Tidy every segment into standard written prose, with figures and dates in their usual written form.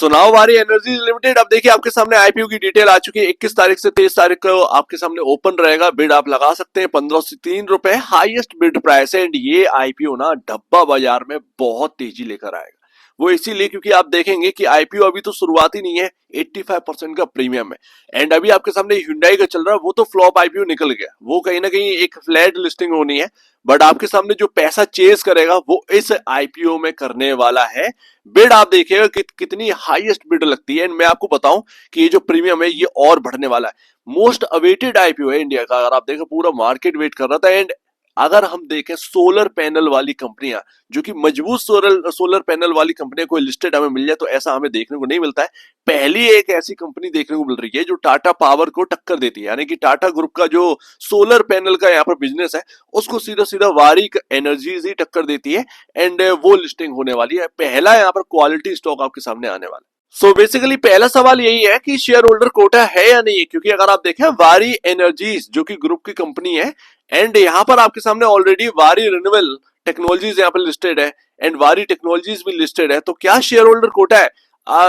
Sonawari energy limited. अब देखिए आपके सामने आईपीओ की डिटेल आ चुकी है। 21 तारीख से 23 तारीख को आपके सामने ओपन रहेगा। बिड आप लगा सकते हैं 15 से 3 रुपए हाईएस्ट बिड प्राइस है। एंड ये आईपीओ ना डब्बा बाजार में बहुत तेजी लेकर आएगा। वो इसीलिए क्योंकि आप देखेंगे कि आईपीओ अभी तो शुरुआत ही नहीं है, 85% का प्रीमियम है। एंड अभी आपके सामने Hyundai का चल रहा है, वो तो फ्लॉप आईपीओ निकल गया, वो कहीं ना कहीं एक फ्लैट लिस्टिंग होनी है। बट आपके सामने जो पैसा चेज करेगा वो इस आईपीओ में करने वाला है। बिड आप देखिएगा कितनी हाईएस्ट बिड लगती है। एंड मैं आपको बताऊं कि ये जो प्रीमियम है ये और बढ़ने वाला है। मोस्ट अवेटेड आईपीओ है इंडिया का। अगर आप देखें पूरा मार्केट वेट कर रहा था। एंड अगर हम देखें सोलर पैनल वाली कंपनियां, जो कि मजबूत सोलर पैनल वाली कंपनियां कोई लिस्टेड हमें मिल जाए तो ऐसा हमें देखने को नहीं मिलता है। पहली एक ऐसी कंपनी देखने को मिल रही है जो टाटा पावर को टक्कर देती है, यानी कि टाटा ग्रुप का जो सोलर पैनल का यहाँ पर बिजनेस है उसको सीधा सीधा वारी एनर्जीज ही टक्कर देती है। एंड वो लिस्टिंग होने वाली है। पहला यहाँ पर क्वालिटी स्टॉक आपके सामने आने वाला है। सो बेसिकली पहला सवाल यही है कि शेयर होल्डर कोटा है या नहीं है, क्योंकि अगर आप देखें वारी एनर्जीज जो कि ग्रुप की कंपनी है एंड यहाँ पर आपके सामने ऑलरेडी वारी रिन्यूएबल टेक्नोलॉजीज यहाँ पर लिस्टेड है एंड वारी टेक्नोलॉजीज भी लिस्टेड है। तो क्या शेयर होल्डर कोटा है?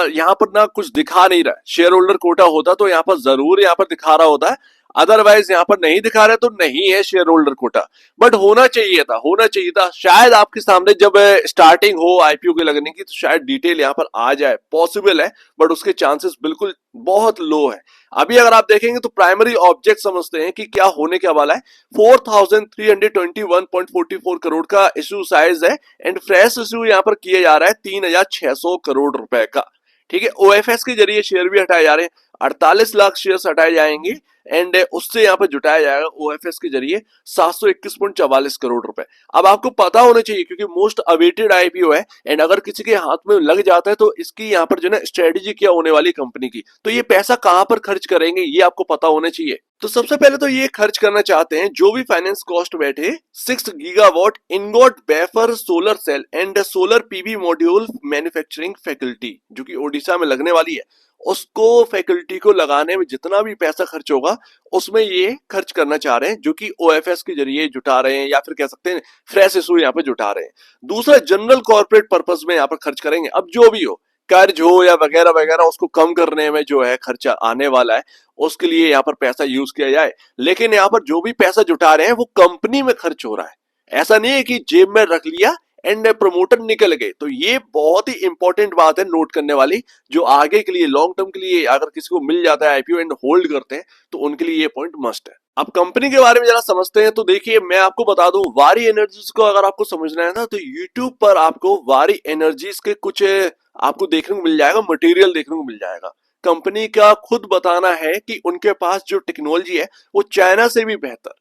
यहाँ पर ना कुछ दिखा नहीं रहा है। शेयर होल्डर कोटा होता तो यहाँ पर जरूर यहाँ पर दिखा रहा होता है, अदरवाइज यहाँ पर नहीं दिखा रहा है तो नहीं है शेयर होल्डर कोटा। बट होना चाहिए था, होना चाहिए था। शायद आपके सामने जब स्टार्टिंग हो आईपीओ के लगने की तो शायद डिटेल यहाँ पर आ जाए, पॉसिबल है, बट उसके चांसेस बिल्कुल बहुत लो है। अभी अगर आप देखेंगे तो प्राइमरी ऑब्जेक्ट समझते हैं कि क्या होने क्या वाला है। 4321.44 करोड़ का इश्यू साइज है एंड फ्रेश इश्यू यहाँ पर किया जा रहा है 3600 करोड़ रुपए का। ठीक है, ओएफएस के जरिए शेयर भी हटाए जा रहे हैं, 48 लाख शेयर हटाए जाएंगे एंड उससे यहाँ पर जुटाया जाएगा ओएफएस के जरिए 721.44 करोड़ रुपए। अब आपको पता होना चाहिए क्योंकि मोस्ट अवेटेड आईपीओ है एंड अगर किसी के हाथ में लग जाता है तो इसकी यहाँ पर जो है स्ट्रेटेजी क्या होने वाली कंपनी की, तो ये पैसा कहां पर खर्च करेंगे ये आपको पता होना चाहिए। तो सबसे पहले तो ये खर्च करना चाहते हैं जो भी फाइनेंस कॉस्ट बैठे 6 gigawatt ingot wafer solar cell and solar PV module manufacturing facility जो कि ओडिशा में लगने वाली है, उसको फैकल्टी को लगाने में जितना भी पैसा खर्च होगा उसमें ये खर्च करना चाह रहे हैं, जो कि ओएफएस के जरिए जुटा रहे हैं या फिर कह सकते हैं फ्रेश इशू यहाँ पे जुटा रहे हैं। दूसरा जनरल कॉर्पोरेट पर्पस में यहाँ पर खर्च करेंगे। अब जो भी हो, कर्ज हो या वगैरह वगैरह, उसको कम करने में जो है खर्चा आने वाला है, उसके लिए यहाँ पर पैसा यूज किया जाए। लेकिन यहाँ पर जो भी पैसा जुटा रहे हैं वो कंपनी में खर्च हो रहा है। ऐसा नहीं है कि जेब में रख लिया एंड प्रमोटर निकल गए। तो ये बहुत ही इंपॉर्टेंट बात है नोट करने वाली, जो आगे के लिए लॉन्ग टर्म के लिए अगर किसी को मिल जाता है आईपीओ एंड होल्ड करते हैं तो उनके लिए ये पॉइंट मस्ट है। अब कंपनी के बारे में जरा समझते हैं। तो देखिए मैं आपको बता दूं, वारी एनर्जीज को अगर आपको समझना है ना तो यूट्यूब पर आपको वारी एनर्जीज के कुछ आपको देखने को मिल जाएगा, मटेरियल देखने को मिल जाएगा। कंपनी का खुद बताना है कि उनके पास जो टेक्नोलॉजी है वो चाइना से भी बेहतर,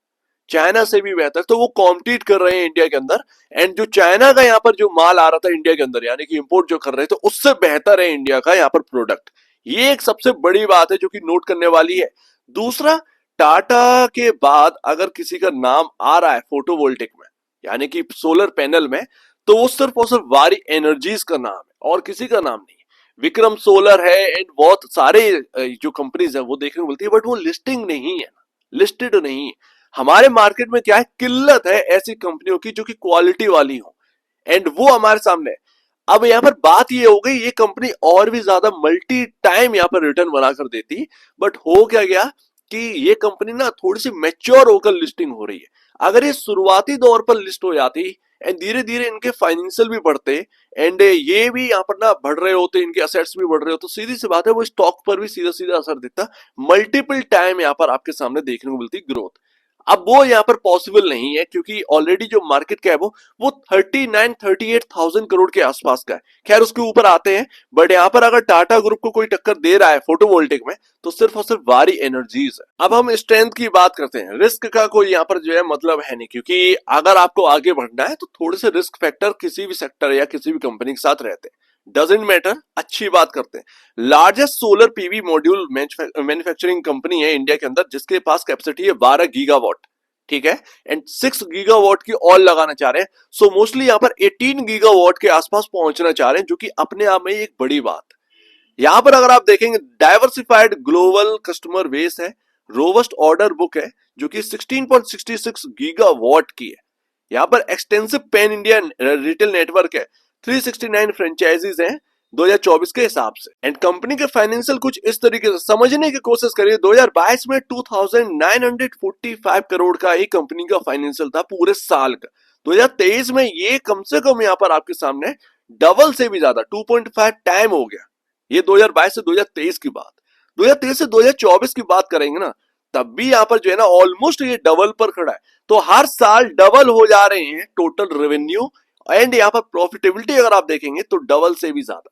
चाइना से भी बेहतर, तो वो कॉम्पीट कर रहे हैं इंडिया के अंदर। एंड जो चाइना का यहाँ पर जो माल आ रहा था इंडिया के अंदर, यानी कि इंपोर्ट जो कर रहे थे, उससे बेहतर है इंडिया का यहाँ पर प्रोडक्ट। ये एक सबसे बड़ी बात है जो कि नोट करने वाली है। दूसरा, टाटा के बाद अगर किसी का नाम आ रहा है फोटोवोल्टिक में, यानी कि सोलर पैनल में, तो वो सिर्फ और सिर्फ वारी एनर्जीज का नाम है और किसी का नाम नहीं है। विक्रम सोलर है एंड बहुत सारे जो कंपनीज है वो देखने को मिलती है, बट वो लिस्टिंग नहीं है, लिस्टेड नहीं है। हमारे मार्केट में क्या है, किल्लत है ऐसी कंपनियों की जो कि क्वालिटी वाली हो, एंड वो हमारे सामने है। अब यहाँ पर बात ये हो गई, ये कंपनी और भी ज्यादा मल्टी टाइम यहाँ पर रिटर्न बनाकर देती, बट हो क्या गया कि ये कंपनी ना थोड़ी सी मैच्योर होकर लिस्टिंग हो रही है। अगर ये शुरुआती दौर पर लिस्ट हो जाती एंड धीरे धीरे इनके फाइनेंशियल भी बढ़ते एंड ये भी यहाँ पर ना बढ़ रहे होते, इनके असेट्स भी बढ़ रहे होते, तो सीधी सी बात है वो स्टॉक पर भी सीधा सीधा असर देता। मल्टीपल टाइम यहाँ पर आपके सामने देखने को मिलती ग्रोथ। अब वो यहाँ पर पॉसिबल नहीं है क्योंकि ऑलरेडी जो मार्केट कैप हो वो 38,000 करोड़ के आसपास का है। खैर उसके ऊपर आते हैं, बट यहाँ पर अगर टाटा ग्रुप को कोई टक्कर दे रहा है फोटोवोल्टिक में तो सिर्फ और सिर्फ वारी एनर्जीज है। अब हम स्ट्रेंथ की बात करते हैं। रिस्क का कोई यहाँ पर जो है मतलब है नहीं, क्योंकि अगर आपको आगे बढ़ना है तो थोड़े से रिस्क फैक्टर किसी भी सेक्टर या किसी भी कंपनी के साथ रहते हैं, डजेंट मैटर। अच्छी बात करते हैं, largest solar PV module manufacturing company है इंडिया के अंदर जिसके पास कैपेसिटी है 12 गीगावाट, ठीक है, एंड 6 गीगावाट की और लगाना चाह रहे हैं। सो मोस्टली यहाँ पर 18 गीगावाट के आसपास पहुंचना चाह रहे हैं, जो कि अपने आप में एक बड़ी बात है। यहाँ पर अगर आप देखेंगे डाइवर्सिफाइड ग्लोबल कस्टमर बेस है, रोबस्ट ऑर्डर बुक है जो कि 16.66 गीगावाट की है। यहाँ पर extensive pan India retail network है, 369 फ्रेंचाइजीज हैं, 2024 के हिसाब से। एंड कंपनी के फाइनेंशियल कुछ इस तरीके से समझने की कोशिश करिए। 2022 में 2945 करोड़ का ही कंपनी का फाइनेंशियल था पूरे साल का। 2023 में ये कम से कम यहाँ पर आपके सामने डबल से भी ज्यादा 2.5 टाइम हो गया। ये 2022 से 2023 की बात। 2023 से 2024 की बात करेंगे ना, तब भी यहाँ पर जो है ना ऑलमोस्ट ये डबल पर खड़ा है। तो हर साल डबल हो जा रहे हैं टोटल रेवेन्यू, एंड यहाँ पर प्रॉफिटेबिलिटी अगर आप देखेंगे तो डबल से भी ज्यादा।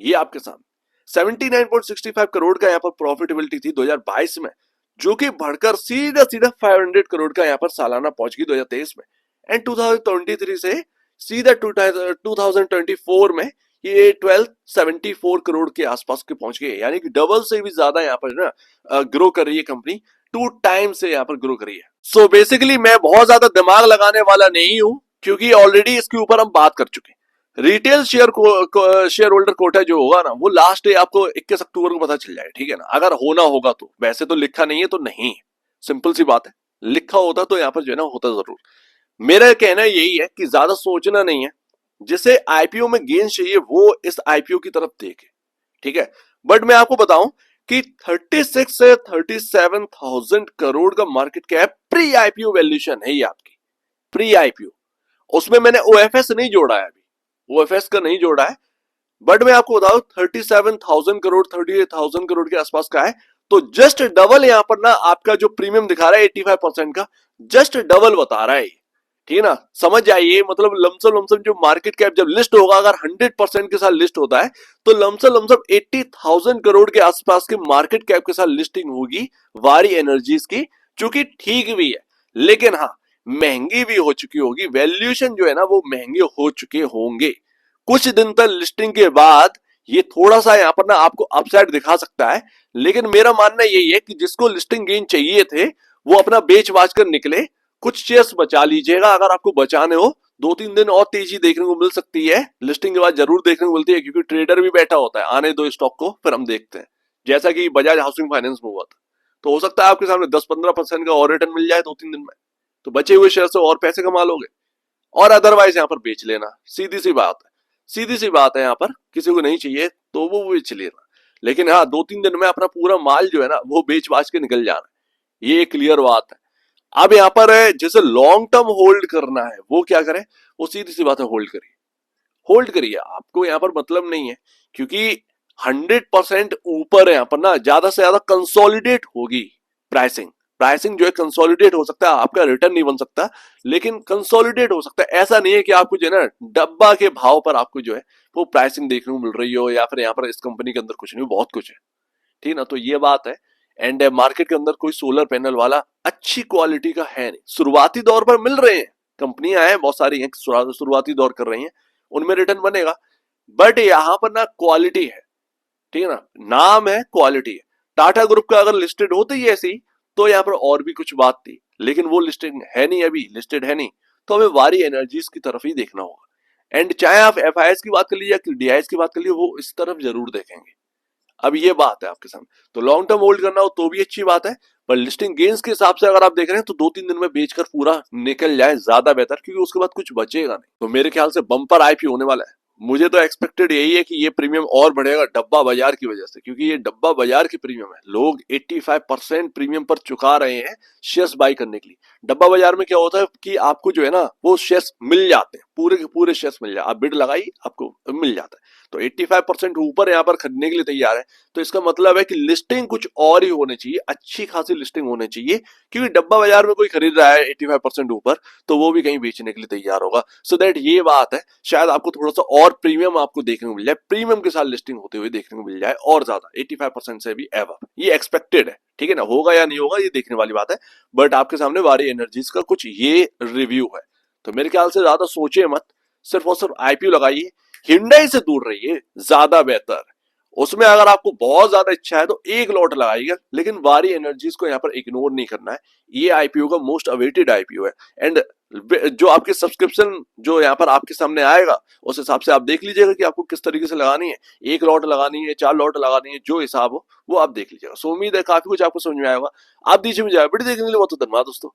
ये आपके सामने 79.65 करोड़ का यहाँ पर प्रॉफिटेबिलिटी थी 2022 में, जो कि बढ़कर सीधा सीधा 500 करोड़ का यहाँ पर सालाना पहुंच गई 2023 में। एंड 2023 से सीधा 2024 में ये 1274 करोड़ के आसपास के पहुंच गए, यानी कि डबल से भी ज्यादा यहाँ पर ना ग्रो कर रही है कंपनी। 2 टाइम से यहाँ पर ग्रो कर रही है। सो बेसिकली मैं बहुत ज्यादा दिमाग लगाने वाला नहीं हूं, क्योंकि ऑलरेडी इसके ऊपर हम बात कर चुके हैं। रिटेल शेयर होल्डर कोटा जो होगा ना, वो लास्ट डे आपको 21 अक्टूबर को पता चल जाए, ठीक है ना, अगर होना होगा तो। वैसे तो लिखा नहीं है तो नहीं, सिंपल सी बात है। लिखा होता तो यहाँ पर जो है ना होता जरूर। मेरा कहना यही है कि ज्यादा सोचना नहीं है, जिसे आईपीओ में गेन चाहिए वो इस आईपीओ की तरफ देखे, ठीक है। बट मैं आपको बताऊं कि 36 से 37,000 करोड़ का market cap pre IPO valuation है ये आपकी, प्री आईपीओ। उसमें मैंने ओएफएस नहीं जोड़ा है, अभी ओएफएस का नहीं जोड़ा है। बट मैं आपको बताऊं 37,000 करोड़ 38,000 करोड़ के आसपास का है। तो जस्ट डबल यहाँ पर ना आपका जो प्रीमियम दिखा रहा है 85% का, जस्ट डबल बता रहा है, ठीक है ना। समझ जाइए, मतलब लमसम जो मार्केट कैप जब लिस्ट होगा, अगर 100% के साथ लिस्ट होता है तो लमसम 80,000 करोड़ के आसपास के मार्केट कैप के साथ लिस्टिंग होगी वारी एनर्जीज की, जो कि ठीक भी है। लेकिन हाँ, महंगी भी हो चुकी होगी, वैल्यूएशन जो है ना वो महंगे हो चुके होंगे। कुछ दिन तक लिस्टिंग के बाद ये थोड़ा सा यहाँ पर ना आपको अपसाइड दिखा सकता है। लेकिन मेरा मानना यही है कि जिसको लिस्टिंग गेन चाहिए थे वो अपना बेच बाच कर निकले, कुछ शेयर्स बचा लीजिएगा अगर आपको बचाने हो। 2-3 दिन और तेजी देखने को मिल सकती है, लिस्टिंग के बाद जरूर देखने को मिलती है, क्योंकि ट्रेडर भी बैठा होता है। आने दो स्टॉक को, फिर हम देखते हैं। जैसा कि बजाज हाउसिंग फाइनेंस में हुआ था, तो हो सकता है आपके सामने 10-15% का और रिटर्न मिल जाए 2-3 दिन में, तो बचे हुए शेयर से और पैसे कमा लोगे। और अदरवाइज यहाँ पर बेच लेना, सीधी सी बात है, सीधी सी बात है। यहाँ पर किसी को नहीं चाहिए तो वो बेच लेना। लेकिन हाँ, 2-3 दिन में अपना पूरा माल जो है ना वो बेच बाच के निकल जाना, ये क्लियर बात है। अब यहाँ पर जैसे लॉन्ग टर्म होल्ड करना है, वो क्या करें, वो सीधी सी बात है, होल्ड करिए, होल्ड करिए। आपको यहाँ पर मतलब नहीं है, क्योंकि 100% ऊपर यहाँ पर ना ज्यादा से ज्यादा कंसोलिडेट होगी प्राइसिंग। प्राइसिंग जो है कंसोलिडेट हो सकता है, आपका रिटर्न नहीं बन सकता, लेकिन कंसोलिडेट हो सकता है। ऐसा नहीं है कि आपको जो है ना डब्बा के भाव पर आपको जो है वो प्राइसिंग देखने को मिल रही हो, या फिर यहाँ पर इस कंपनी के अंदर कुछ नहीं, बहुत कुछ है, ठीक ना। तो ये बात है। एंड मार्केट के अंदर कोई सोलर पैनल वाला अच्छी क्वालिटी का है नहीं, शुरुआती दौर पर मिल रहे हैं, कंपनियां हैं बहुत सारी हैं शुरुआती दौर कर रही हैं, उनमें रिटर्न बनेगा। बट यहाँ पर ना क्वालिटी है, ठीक है ना, नाम है, क्वालिटी है। टाटा ग्रुप का अगर लिस्टेड होते ही ऐसी, तो यहाँ पर और भी कुछ बात थी, लेकिन वो लिस्टेड है नहीं, अभी लिस्टेड है नहीं, तो हमें वारी एनर्जीज की तरफ ही देखना होगा। एंड चाहे आप एफआईएस की बात कर लीजिए या डीआईएस की बात कर लीजिए, वो इस तरफ जरूर देखेंगे। अब ये बात है आपके सामने। तो लॉन्ग टर्म होल्ड करना हो तो भी अच्छी बात है, पर लिस्टिंग गेन्स के हिसाब से अगर आप देख रहे हैं तो 2-3 दिन में बेचकर पूरा निकल जाए ज्यादा बेहतर, क्योंकि उसके बाद कुछ बचेगा नहीं। तो मेरे ख्याल से बम्पर आईपीओ होने वाला है। मुझे तो एक्सपेक्टेड यही है कि ये प्रीमियम और बढ़ेगा डब्बा बाजार की वजह से, क्योंकि ये डब्बा बाजार की प्रीमियम है। लोग 85% प्रीमियम पर चुका रहे हैं शेयर्स बाई करने के लिए। डब्बा बाजार में क्या होता है कि आपको जो है ना वो शेयर्स मिल जाते हैं, पूरे के पूरे शेयर्स मिल जाते, आप बिड लगाई आपको मिल जाता है। तो 85% ऊपर यहाँ पर खरीदने के लिए तैयार है, तो इसका मतलब है कि लिस्टिंग कुछ और ही होनी चाहिए, अच्छी खासी लिस्टिंग होनी चाहिए, क्योंकि डब्बा बाजार में कोई खरीद रहा है 85% ऊपर, तो वो भी कहीं बेचने के लिए तैयार होगा। सो दैट ये बात है, शायद आपको थोड़ा सा और प्रीमियम आपको देखने को मिल जाए, प्रीमियम के साथ लिस्टिंग होते हुए देखने को मिल जाए और ज्यादा 85% से भी एव, ये एक्सपेक्टेड है, ठीक है ना। होगा या नहीं होगा ये देखने वाली बात है, बट आपके सामने वारी एनर्जीज का कुछ ये रिव्यू है। तो मेरे ख्याल से ज्यादा सोचे मत, सिर्फ और सिर्फ आईपीओ लगाइए, हिंडई से दूर रहिए, ज्यादा बेहतर। उसमें अगर आपको बहुत ज्यादा इच्छा है तो एक लॉट लगाइएगा, लेकिन वारी एनर्जीज को यहाँ पर इग्नोर नहीं करना है। ये आईपीओ का मोस्ट अवेटेड आईपीओ है। एंड जो आपके सब्सक्रिप्शन जो यहाँ पर आपके सामने आएगा, उस हिसाब से आप देख लीजिएगा कि आपको किस तरीके से लगानी है, एक लॉट लगानी है, 4 लॉट लगानी है, जो हिसाब हो वो आप देख लीजिएगा। सो उम्मीद है काफी कुछ आपको समझ में आएगा। आप दीजिए मुझे वीडियो देखने के लिए बहुत धन्यवाद दोस्तों।